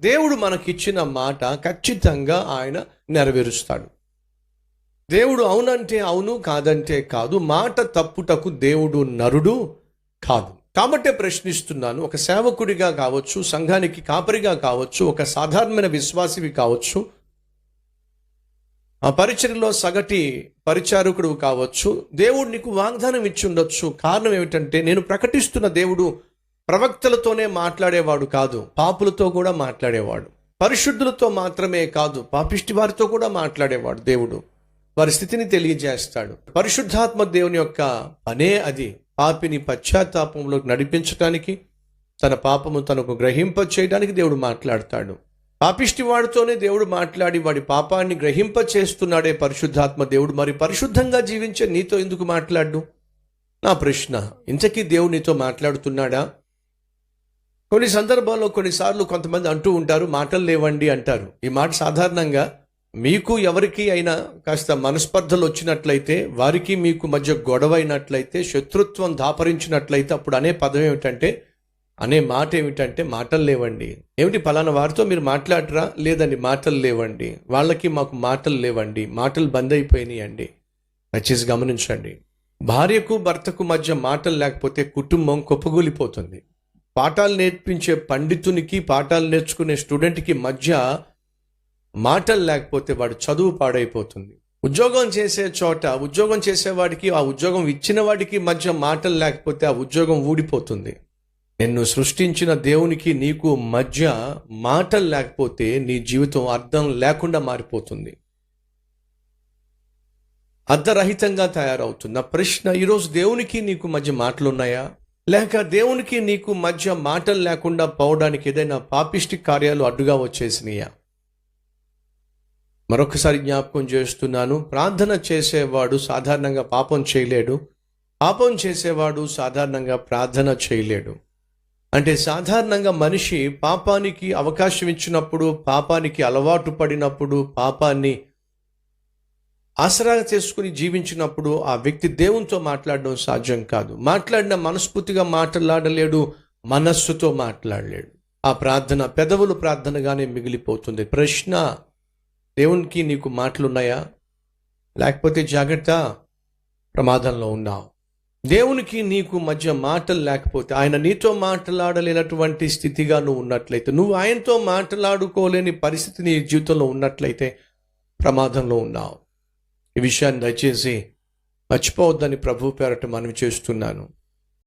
దేవుడు మనకిచ్చిన మాట ఖచ్చితంగా ఆయన నెరవేరుస్తాడు. దేవుడు అవునంటే అవును, కాదంటే కాదు. మాట తప్పుటకు దేవుడు నరుడు కాదు. కాబట్టే ప్రశ్నిస్తున్నాను. ఒక సేవకుడిగా కావచ్చు, సంఘానికి కాపరిగా కావచ్చు, ఒక సాధారణమైన విశ్వాసివి కావచ్చు, ఆ పరిచర్యలో సగటి పరిచారకుడు కావచ్చు, దేవుడు నీకు వాగ్దానం ఇచ్చి ఉండొచ్చు. కారణం ఏమిటంటే, నేను ప్రకటిస్తున్న దేవుడు ప్రవక్తలతోనే మాట్లాడేవాడు కాదు, పాపులతో కూడా మాట్లాడేవాడు. పరిశుద్ధులతో మాత్రమే కాదు, పాపిష్టి వారితో కూడా మాట్లాడేవాడు దేవుడు. వారి స్థితిని తెలియజేస్తాడు. పరిశుద్ధాత్మ దేవుని యొక్క పనే అది. పాపిని పశ్చాత్తాపంలోకి నడిపించడానికి, తన పాపము తనకు గ్రహింప చేయడానికి దేవుడు మాట్లాడతాడు. పాపిష్టి వాడితోనే దేవుడు మాట్లాడి వాడి పాపాన్ని గ్రహింప చేస్తున్నాడే పరిశుద్ధాత్మ దేవుడు. మరి పరిశుద్ధంగా జీవించే నీతో ఎందుకు మాట్లాడు? నా ప్రశ్న. ఇంతకీ దేవుడు నీతో మాట్లాడుతున్నాడా? కొన్ని సందర్భాల్లో కొన్నిసార్లు కొంతమంది అంటూ ఉంటారు, మాటలు లేవండి అంటారు. ఈ మాట సాధారణంగా మీకు ఎవరికి అయినా కాస్త మనస్పర్ధలు వచ్చినట్లయితే, వారికి మీకు మధ్య గొడవ అయినట్లయితే, శత్రుత్వం దాపరించినట్లయితే అప్పుడు అనే పదం ఏమిటంటే, అనే మాట ఏమిటంటే, మాటలు లేవండి. ఏమిటి, పలానా వారితో మీరు మాట్లాడరా? లేదండి, మాటలు లేవండి. వాళ్ళకి మాకు మాటలు లేవండి, మాటలు బంద్ అయిపోయినాయి అండి. దయచేసి గమనించండి, భార్యకు భర్తకు మధ్య మాటలు లేకపోతే కుటుంబం కుప్పగూలిపోతుంది. పాఠాలు నేర్పించే పండితునికి, పాఠాలు నేర్చుకునే స్టూడెంట్కి మధ్య మాటలు లేకపోతే వాడు చదువు పాడైపోతుంది. ఉద్యోగం చేసే చోట ఉద్యోగం చేసేవాడికి, ఆ ఉద్యోగం ఇచ్చిన వాడికి మధ్య మాటలు లేకపోతే ఆ ఉద్యోగం ఊడిపోతుంది. నిన్ను సృష్టించిన దేవునికి నీకు మధ్య మాటలు లేకపోతే నీ జీవితం అర్థం లేకుండా మారిపోతుంది, అర్థరహితంగా తయారవుతుంది. నా ప్రశ్న, ఈరోజు దేవునికి నీకు మధ్య మాటలు ఉన్నాయా? లేక దేవునికి నీకు మధ్య మాటలు లేకుండా పోవడానికి ఏదైనా పాపిష్టి కార్యాలు అడ్డుగా వచ్చేసినాయా? మరొకసారి జ్ఞాపకం చేస్తున్నాను, ప్రార్థన చేసేవాడు సాధారణంగా పాపం చేయలేడు, పాపం చేసేవాడు సాధారణంగా ప్రార్థన చేయలేడు. అంటే సాధారణంగా మనిషి పాపానికి అవకాశం ఇచ్చినప్పుడు, పాపానికి అలవాటు పడినప్పుడు, పాపాన్ని ఆసరా చేసుకుని జీవించినప్పుడు ఆ వ్యక్తి దేవునితో మాట్లాడడం సాధ్యం కాదు. మాట్లాడిన మనస్ఫూర్తిగా మాట్లాడలేడు, మనస్సుతో మాట్లాడలేడు. ఆ ప్రార్థన పెదవులు ప్రార్థనగానే మిగిలిపోతుంది. ప్రశ్న, దేవునికి నీకు మాటలున్నాయా? లేకపోతే జాగ్రత్త, ప్రమాదంలో ఉన్నావు. దేవునికి నీకు మధ్య మాటలు లేకపోతే, ఆయన నీతో మాట్లాడలేనటువంటి స్థితిగా నువ్వు ఉన్నట్లయితే, నువ్వు ఆయనతో మాట్లాడుకోలేని పరిస్థితి నీ జీవితంలో ఉన్నట్లయితే ప్రమాదంలో ఉన్నావు. ఈ విషయాన్ని దయచేసి మర్చిపోవద్దని ప్రభు పేరట మనవి చేస్తున్నాను.